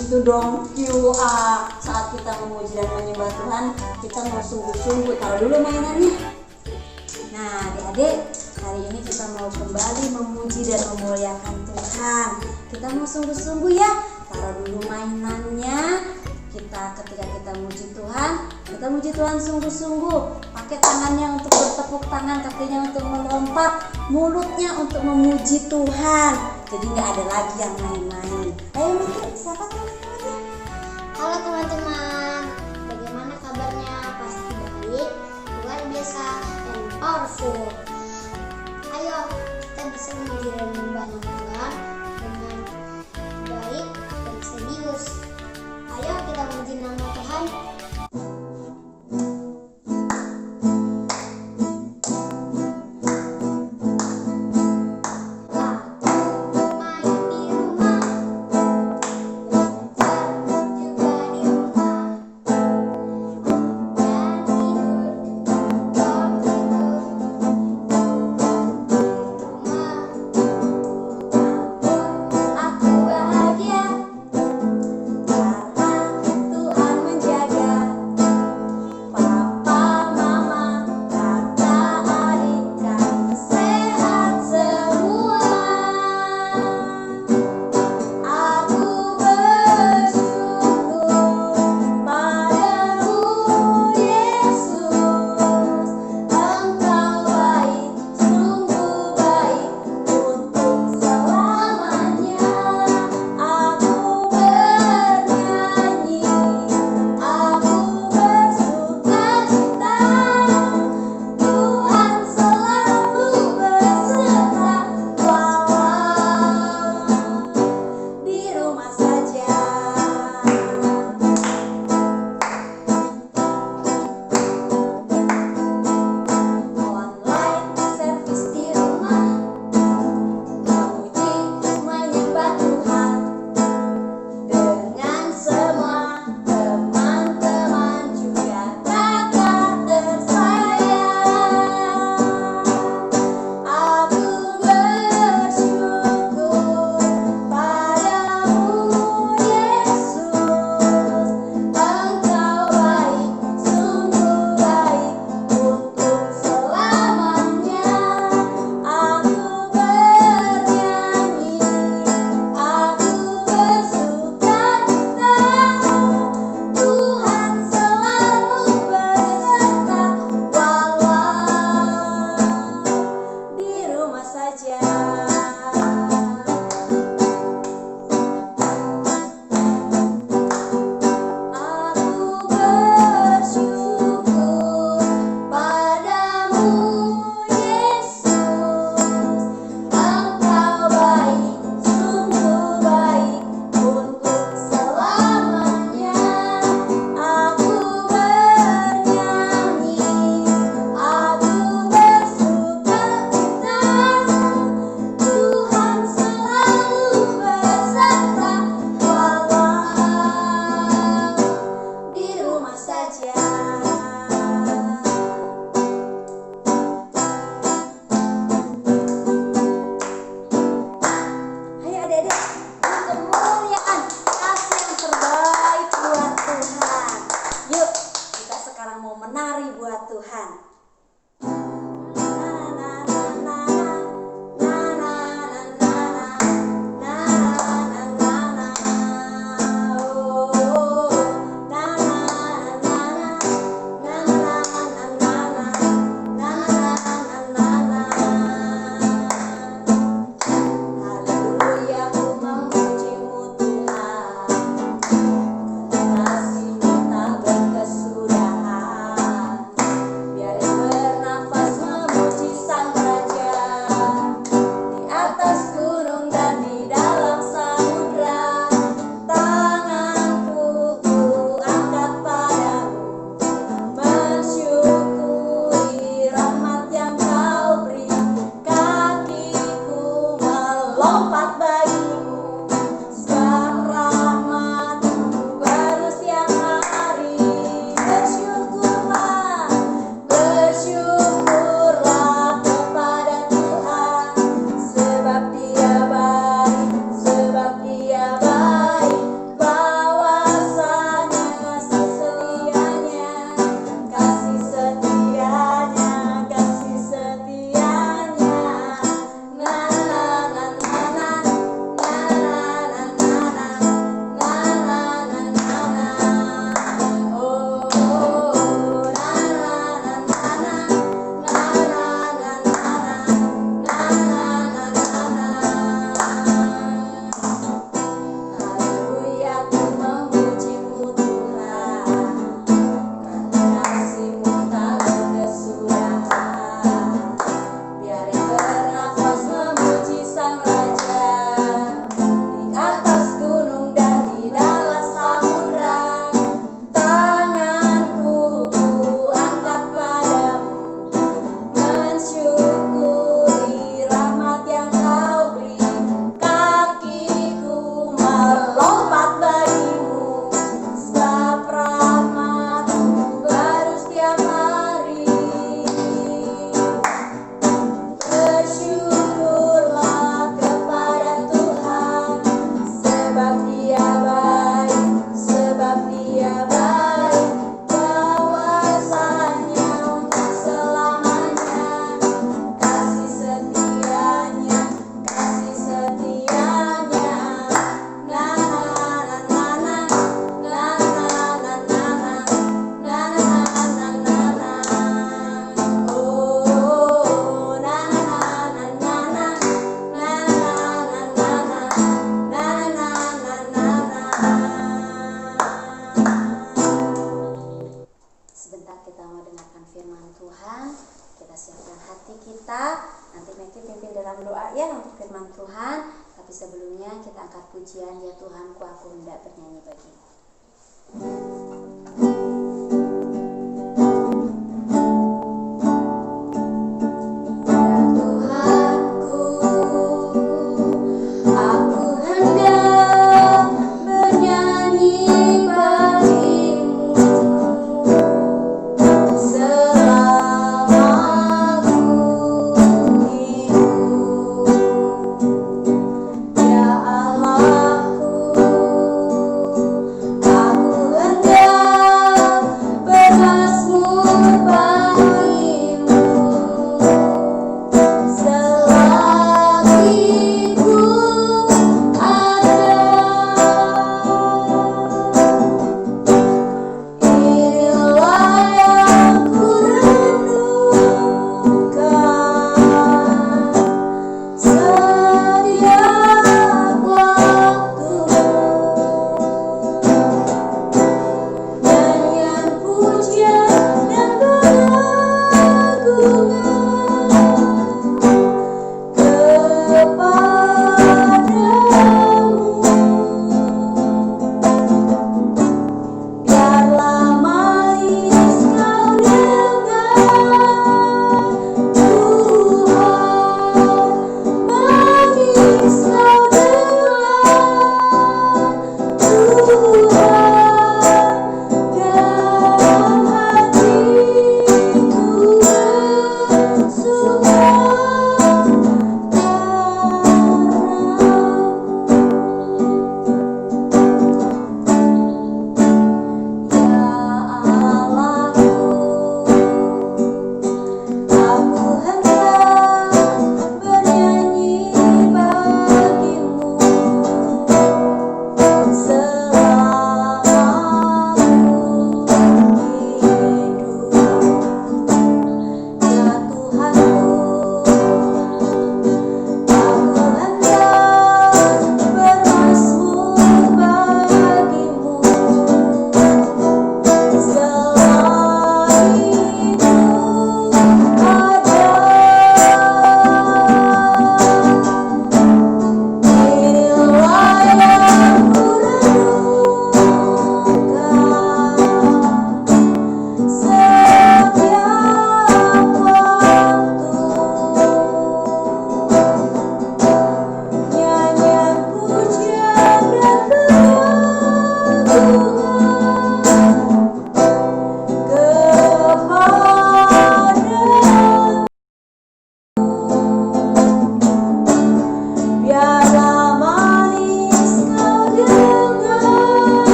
gitu dong QA. Saat kita memuji dan menyembah Tuhan, kita mau sungguh-sungguh. Taruh dulu mainannya. Nah adik-adik, hari ini kita mau kembali memuji dan memuliakan Tuhan. Kita mau sungguh-sungguh ya. Taruh dulu mainannya. Ketika kita muji Tuhan, kita muji Tuhan sungguh-sungguh. Pakai tangannya untuk bertepuk tangan, kakinya untuk melompat, mulutnya untuk memuji Tuhan. Jadi nggak ada lagi yang main-main. Ayo mikir, siapa teman-temannya? Halo teman-teman, bagaimana kabarnya? Pasti baik, luar biasa, dan powerful. Ayo kita bisa memuji dan menyembah Tuhan dengan baik dan serius. Ayo kita memuji nama Tuhan. Aku bahagia karena Tuhan menjaga Bunda bernyanyi bagimu.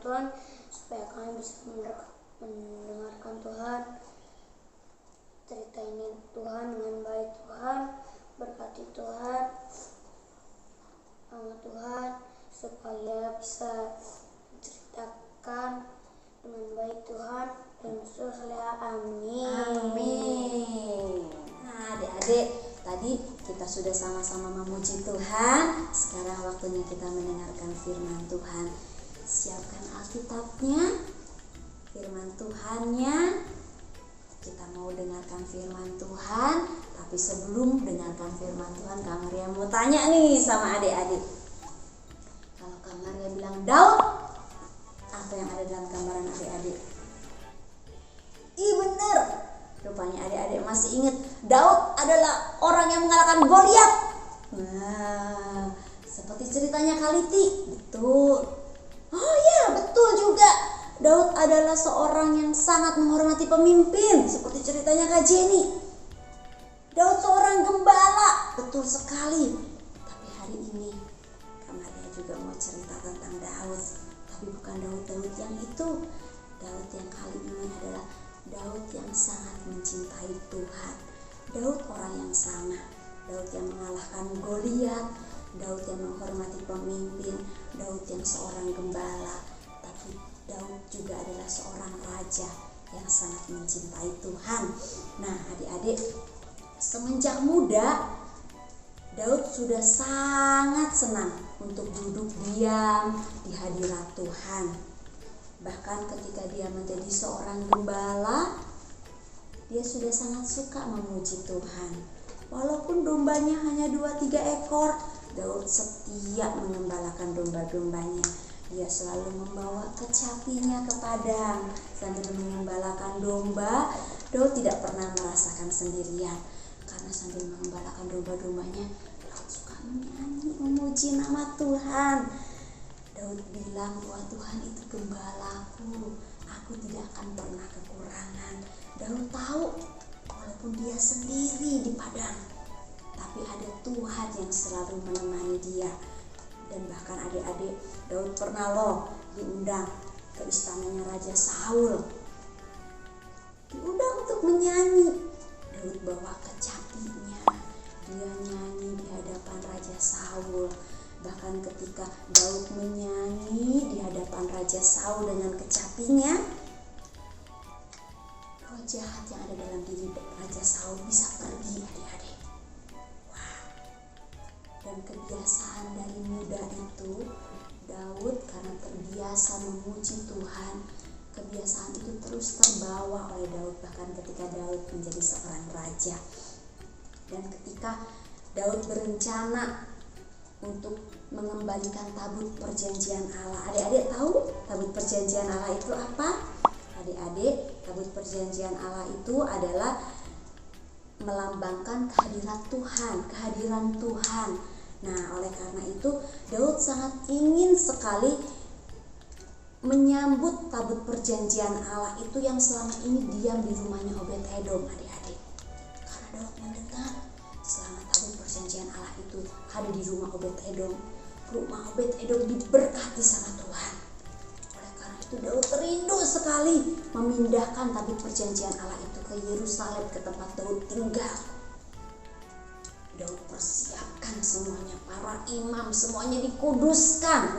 Tuhan, supaya kami bisa mendengarkan Tuhan cerita ini Tuhan dengan baik. Tuhan, berkati Tuhan, nama Tuhan, supaya bisa menceritakan dengan baik Tuhan. Dan Yesus, amin. Amin. Nah, adik-adik, tadi kita sudah sama-sama memuji Tuhan. Sekarang waktunya kita mendengarkan firman Tuhan. Siapkan Alkitabnya, firman Tuhannya. Kita mau dengarkan firman Tuhan. Tapi sebelum dengarkan firman Tuhan, Kak Maria mau tanya nih sama adik-adik. Kalau Kak Maria bilang Daud, apa yang ada dalam gambaran adik-adik? Bener. Rupanya adik-adik masih ingat Daud adalah orang yang mengalahkan Goliat. Nah, seperti ceritanya Kaliti. Betul. Oh ya, betul juga. Daud adalah seorang yang sangat menghormati pemimpin, seperti ceritanya Kak Jenny. Daud seorang gembala. Betul sekali. Tapi hari ini Kamaria juga mau cerita tentang Daud. Tapi bukan Daud yang itu. Daud yang kali ini adalah Daud yang sangat mencintai Tuhan. Daud orang yang sama. Daud yang mengalahkan Goliat. Daud yang menghormati pemimpin. Daud yang seorang gembala. Tapi Daud juga adalah seorang raja yang sangat mencintai Tuhan. Nah, adik-adik, semenjak muda Daud sudah sangat senang untuk duduk diam di hadirat Tuhan. Bahkan ketika dia menjadi seorang gembala, dia sudah sangat suka memuji Tuhan. Walaupun dombanya hanya 2-3 ekor, Daud setia mengembalakan domba-dombanya. Dia selalu membawa kecapinya ke padang sambil mengembalakan domba. Daud tidak pernah merasakan sendirian, karena sambil mengembalakan domba-dombanya, Daud suka menyanyi, memuji nama Tuhan. Daud bilang bahwa Tuhan itu gembalaku, aku tidak akan pernah kekurangan. Daud tahu walaupun dia sendiri di padang, tapi ada Tuhan yang selalu menemani dia. Dan bahkan adik-adik, Daud pernah diundang ke istananya Raja Saul. Diundang untuk menyanyi. Daud bawa kecapinya. Dia nyanyi di hadapan Raja Saul. Bahkan ketika Daud menyanyi di hadapan Raja Saul dengan kecapinya, roh jahat yang ada dalam diri Raja Saul bisa pergi, adik-adik. Dan kebiasaan dari muda itu, Daud karena terbiasa memuji Tuhan, kebiasaan itu terus terbawa oleh Daud bahkan ketika Daud menjadi seorang raja. Dan ketika Daud berencana untuk mengembalikan tabut perjanjian Allah, adik-adik tahu tabut perjanjian Allah itu apa? Adik-adik, tabut perjanjian Allah itu adalah melambangkan kehadiran Tuhan. Nah, oleh karena itu Daud sangat ingin sekali menyambut tabut perjanjian Allah itu yang selama ini diam di rumahnya Obed-Edom, adik-adik. Karena Daud mendengar selama tabut perjanjian Allah itu ada di rumah Obed-Edom, rumah Obed-Edom diberkati sama Tuhan. Oleh karena itu Daud rindu sekali memindahkan tabut perjanjian Allah itu ke Yerusalem, ke tempat Daud tinggal. Daud persiapkan semuanya, para imam semuanya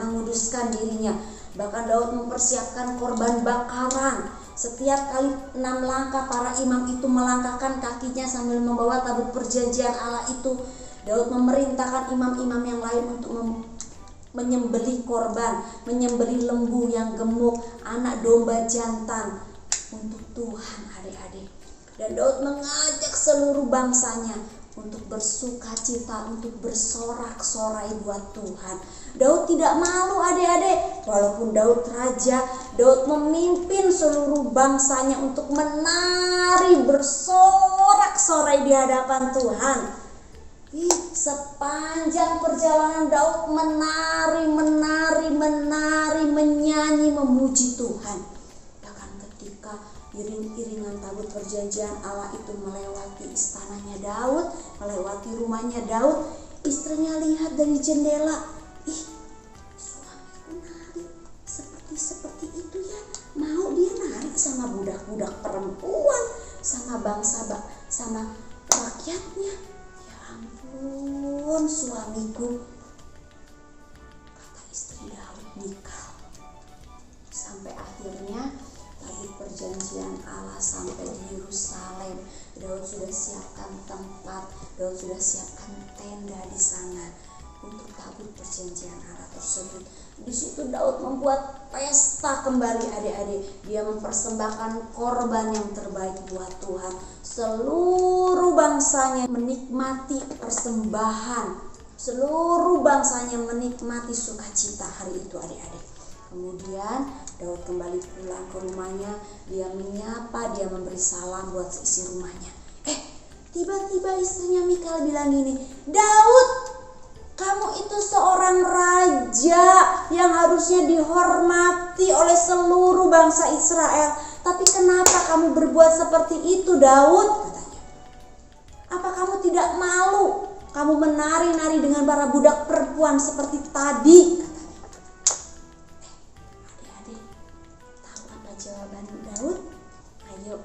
menguduskan dirinya. Bahkan Daud mempersiapkan korban bakaran. Setiap kali 6 langkah para imam itu melangkahkan kakinya sambil membawa tabut perjanjian Allah itu. Daud memerintahkan imam-imam yang lain untuk menyembelih korban, menyembelih lembu yang gemuk, anak domba jantan untuk Tuhan, adik-adik. Dan Daud mengajak seluruh bangsanya untuk bersukacita, untuk bersorak-sorai buat Tuhan. Daud tidak malu, adik-adik. Walaupun Daud raja, Daud memimpin seluruh bangsanya untuk menari bersorak-sorai di hadapan Tuhan. Sepanjang perjalanan Daud menari, menyanyi, memuji Tuhan. Bahkan ketika iring-iringan tabut perjanjian Allah itu melewati istananya Daud, melewati rumahnya Daud, istrinya lihat dari jendela, suamiku nari seperti itu ya, mau dia nari sama budak-budak perempuan, sama sama rakyatnya. Ya ampun, suamiku, kata istri Daud Mikal. Sampai akhirnya tabut perjanjian Allah sampai di Yerusalem. Daud sudah siapkan tempat, Daud sudah siapkan tenda di sana untuk tabut perjanjian Allah tersebut. Di situ Daud membuat pesta kembali, adik-adik. Dia mempersembahkan korban yang terbaik buat Tuhan. Seluruh bangsanya menikmati persembahan. Seluruh bangsanya menikmati sukacita hari itu, adik-adik. Kemudian Daud kembali pulang ke rumahnya. Dia menyapa, dia memberi salam buat isi rumahnya. Tiba-tiba istrinya Mikal bilang gini, Daud, kamu itu seorang raja yang harusnya dihormati oleh seluruh bangsa Israel. Tapi kenapa kamu berbuat seperti itu, Daud? Katanya. Apa kamu tidak malu kamu menari-nari dengan para budak perempuan seperti tadi? Adik-adik, tahu apa jawaban Daud? Ayo,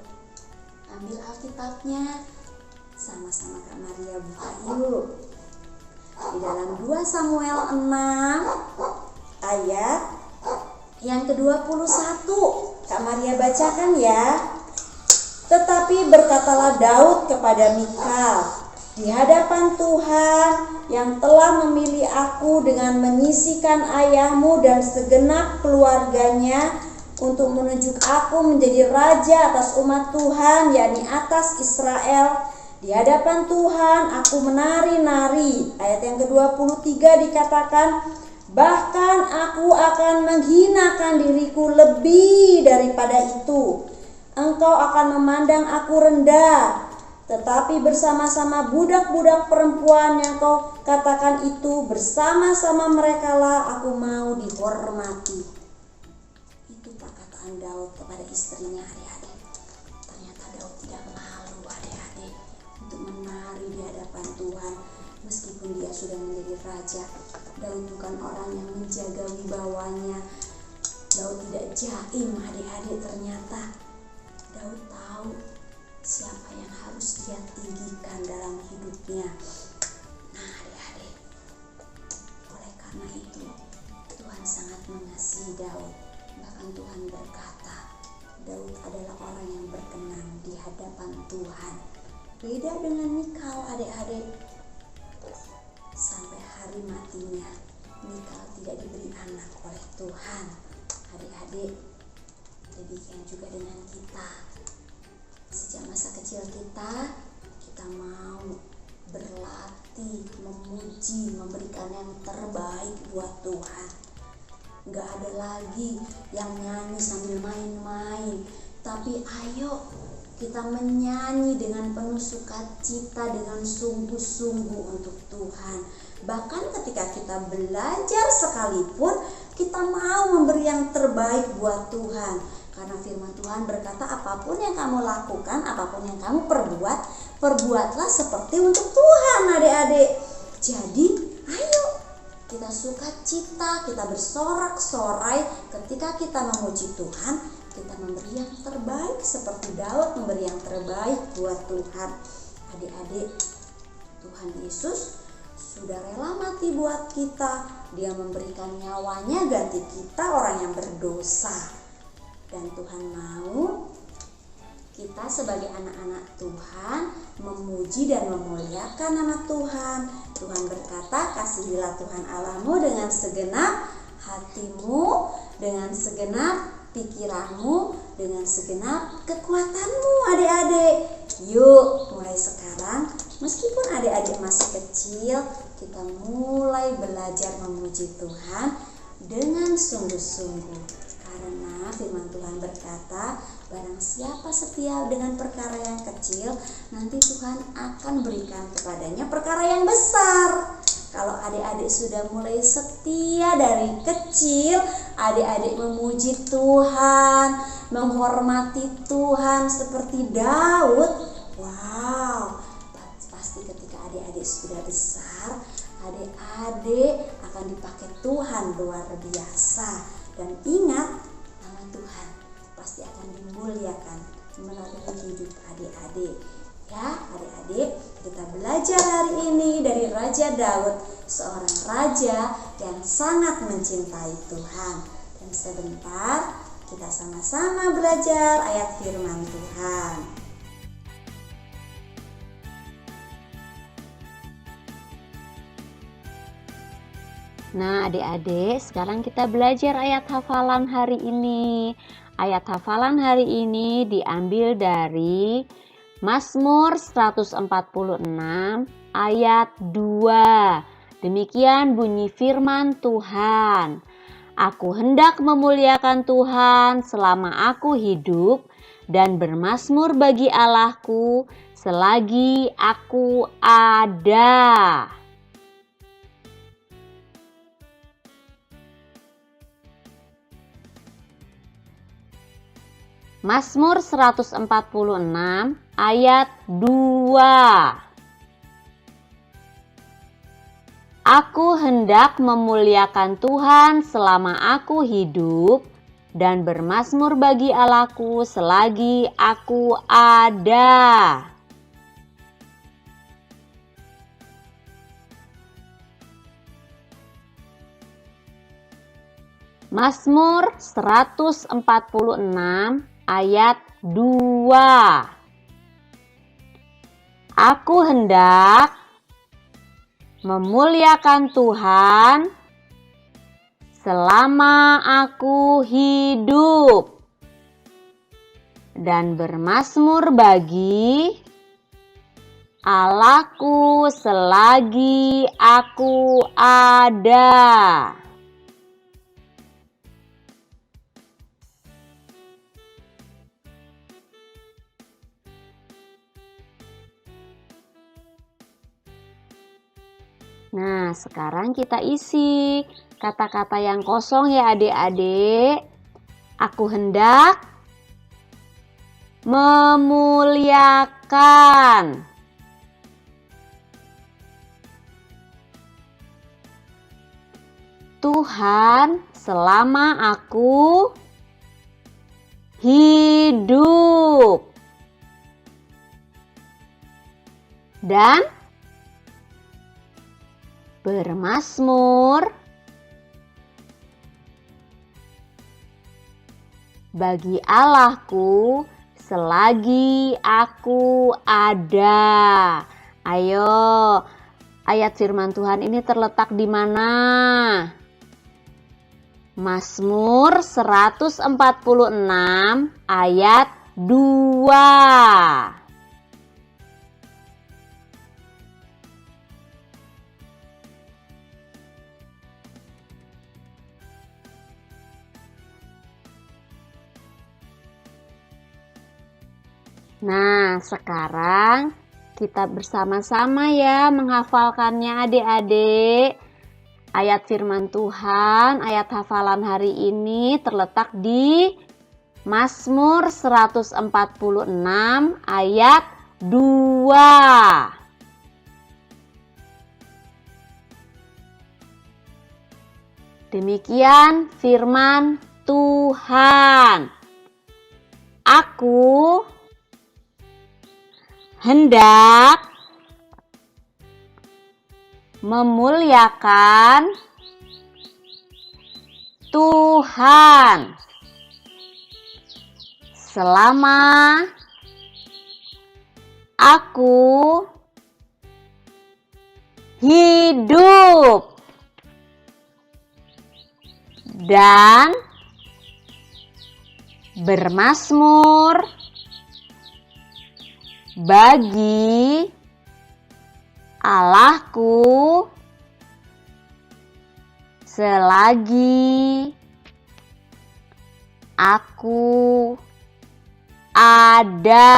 ambil Alkitabnya. Sama-sama Kak Maria buka yuk. Di dalam 2 Samuel 6 ayat yang ke-21. Kak Maria bacakan ya. Tetapi berkatalah Daud kepada Mikal, di hadapan Tuhan yang telah memilih aku dengan menyisihkan ayahmu dan segenap keluarganya untuk menunjuk aku menjadi raja atas umat Tuhan, yakni atas Israel. Di hadapan Tuhan aku menari-nari. Ayat yang ke-23 dikatakan, bahkan aku akan menghinakan diriku lebih daripada itu. Engkau akan memandang aku rendah, tetapi bersama-sama budak-budak perempuan yang kau katakan itu, bersama-sama merekalah aku mau dihormati. Itu perkataan Daud kepada istrinya, adik-adik. Ternyata Daud tidak malu, adik-adik, untuk menari di hadapan Tuhan. Meskipun dia sudah menjadi raja, Daud bukan orang yang menjaga wibawanya. Daud tidak jaim, adik-adik. Ternyata Daud tahu siapa yang harus dia tinggikan dalam hidupnya. Nah, adik-adik, oleh karena itu Tuhan sangat mengasihi Daud. Bahkan Tuhan berkata, Daud adalah orang yang berkenan di hadapan Tuhan. Beda dengan Mikal, adik-adik. Sampai hari matinya, Mikal tidak diberi anak oleh Tuhan. Adik-adik, demikian juga dengan kita. Sejak masa kecil kita mau berlatih, memuji, memberikan yang terbaik buat Tuhan. Gak ada lagi yang nyanyi sambil main-main, tapi ayo kita menyanyi dengan penuh sukacita, dengan sungguh-sungguh untuk Tuhan. Bahkan ketika kita belajar sekalipun, kita mau memberi yang terbaik buat Tuhan. Karena firman Tuhan berkata, apapun yang kamu lakukan, apapun yang kamu perbuatlah seperti untuk Tuhan, adik-adik. Jadi, ayo kita sukacita, kita bersorak-sorai ketika kita memuji Tuhan, kita memberi yang terbaik seperti Daud memberi yang terbaik buat Tuhan. Adik-adik, Tuhan Yesus sudah rela mati buat kita. Dia memberikan nyawanya ganti kita orang yang berdosa. Dan Tuhan mau kita sebagai anak-anak Tuhan memuji dan memuliakan nama Tuhan. Tuhan berkata, kasihilah Tuhan Allahmu dengan segenap hatimu, dengan segenap pikiranmu, dengan segenap kekuatanmu, adik-adik. Yuk, mulai sekarang, meskipun adik-adik masih kecil, kita mulai belajar memuji Tuhan dengan sungguh-sungguh. Karena firman Tuhan berkata, barang siapa setia dengan perkara yang kecil, nanti Tuhan akan berikan kepadanya perkara yang besar. Kalau adik-adik sudah mulai setia dari kecil, adik-adik memuji Tuhan, menghormati Tuhan seperti Daud, wow, pasti ketika adik-adik sudah besar, adik-adik akan dipakai Tuhan luar biasa. Dan ingat, nama Tuhan pasti akan dimuliakan melalui hidup adik-adik. Ya, adik-adik, kita belajar hari ini dari Raja Daud, seorang raja yang sangat mencintai Tuhan. Dan sebentar kita sama-sama belajar ayat firman Tuhan. Nah, adik-adik, sekarang kita belajar ayat hafalan hari ini. Ayat hafalan hari ini diambil dari Mazmur 146 ayat 2. Demikian bunyi firman Tuhan. Aku hendak memuliakan Tuhan selama aku hidup dan bermazmur bagi Allahku selagi aku ada. Mazmur 146 ayat 2. Aku hendak memuliakan Tuhan selama aku hidup dan bermazmur bagi Allahku selagi aku ada. Mazmur 146 ayat 2. Aku hendak memuliakan Tuhan selama aku hidup dan bermazmur bagi Allahku selagi aku ada. Nah, sekarang kita isi kata-kata yang kosong ya adik-adik. Aku hendak memuliakan. Tuhan selama aku hidup. Dan bermazmur bagi Allahku selagi aku ada. Ayo, ayat firman Tuhan ini terletak di mana? Mazmur 146 ayat 2. Nah, sekarang kita bersama-sama ya menghafalkannya adik-adik. Ayat firman Tuhan, ayat hafalan hari ini terletak di Mazmur 146 ayat 2. Demikian firman Tuhan. Aku hendak memuliakan Tuhan selama aku hidup dan bermazmur bagi Allahku selagi aku ada.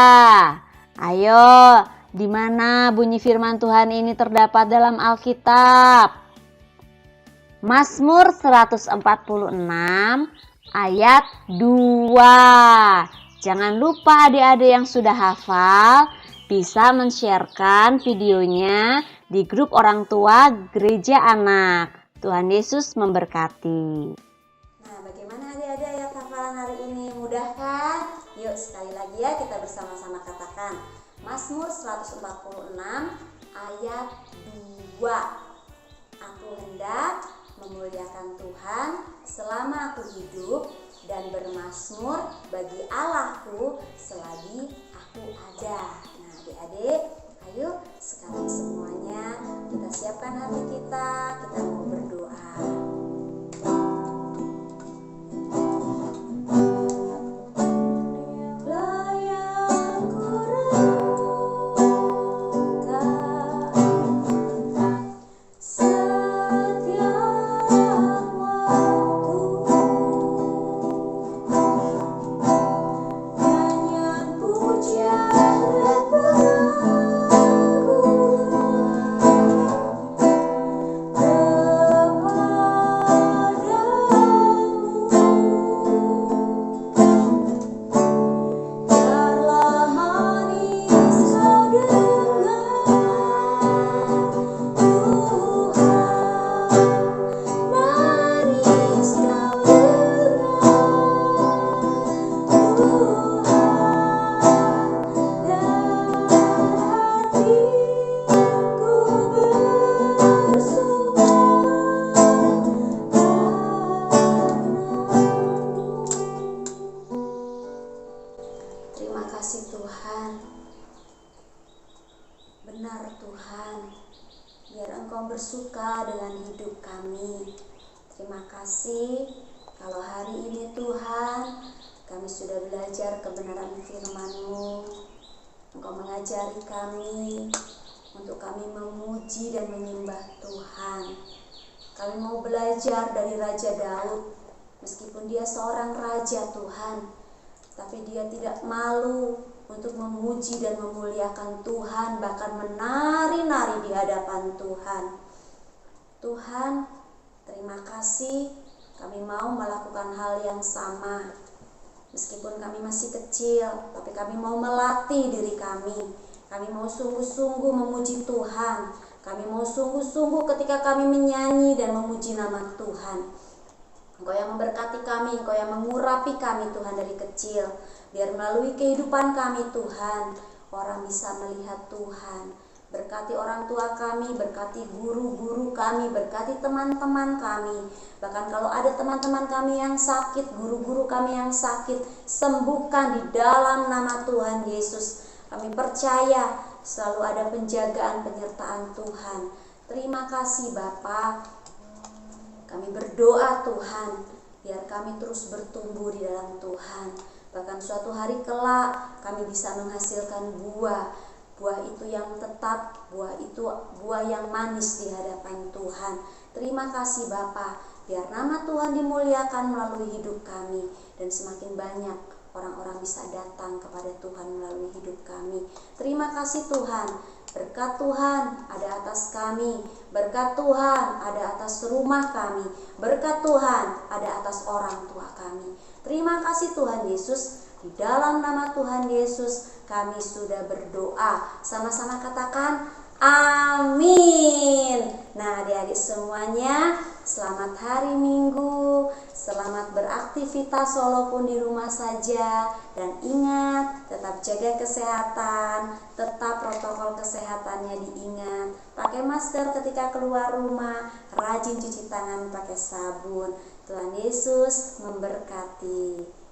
Ayo, di mana bunyi firman Tuhan ini terdapat dalam Alkitab? Mazmur 146 ayat 2. Jangan lupa adik-adik yang sudah hafal bisa men-sharekan videonya di grup orang tua gereja anak. Tuhan Yesus memberkati. Nah, bagaimana adik-adik ayat hafalan hari ini? Mudah kan? Yuk sekali lagi ya kita bersama-sama katakan. Mazmur 146 ayat 2. Aku hendak memuliakan Tuhan selama aku hidup dan bermazmur bagi Allahku selagi aku ada. Nah, adik-adik, ayo sekarang semuanya kita siapkan hati kita mau berdoa. hidup kami. Terima kasih kalau hari ini Tuhan kami sudah belajar kebenaran firman-Mu. Engkau mengajari kami untuk kami memuji dan menyembah Tuhan. Kami mau belajar dari Raja Daud. Meskipun dia seorang raja Tuhan, tapi dia tidak malu untuk memuji dan memuliakan Tuhan, bahkan menari-nari di hadapan Tuhan. Tuhan, terima kasih kami mau melakukan hal yang sama. Meskipun kami masih kecil, tapi kami mau melatih diri kami. Kami mau sungguh-sungguh memuji Tuhan. Kami mau sungguh-sungguh ketika kami menyanyi dan memuji nama Tuhan. Engkau yang memberkati kami, Engkau yang mengurapi kami Tuhan dari kecil. Biar melalui kehidupan kami Tuhan, orang bisa melihat Tuhan. Berkati orang tua kami, berkati guru-guru kami, berkati teman-teman kami. Bahkan kalau ada teman-teman kami yang sakit, guru-guru kami yang sakit, sembuhkan di dalam nama Tuhan Yesus. Kami percaya selalu ada penjagaan penyertaan Tuhan. Terima kasih Bapa. Kami berdoa Tuhan, biar kami terus bertumbuh di dalam Tuhan. Bahkan suatu hari kelak kami bisa menghasilkan buah. Buah itu yang tetap, buah itu buah yang manis di hadapan Tuhan. Terima kasih Bapa, biar nama Tuhan dimuliakan melalui hidup kami. Dan semakin banyak orang-orang bisa datang kepada Tuhan melalui hidup kami. Terima kasih Tuhan. Berkat Tuhan ada atas kami, berkat Tuhan ada atas rumah kami, berkat Tuhan ada atas orang tua kami. Terima kasih Tuhan Yesus, di dalam nama Tuhan Yesus kami sudah berdoa. Sama-sama katakan amin. Nah adik-adik semuanya, selamat hari Minggu, selamat beraktivitas walaupun di rumah saja. Dan ingat, tetap jaga kesehatan, tetap protokol kesehatannya diingat. Pakai masker ketika keluar rumah, rajin cuci tangan pakai sabun. Tuhan Yesus memberkati.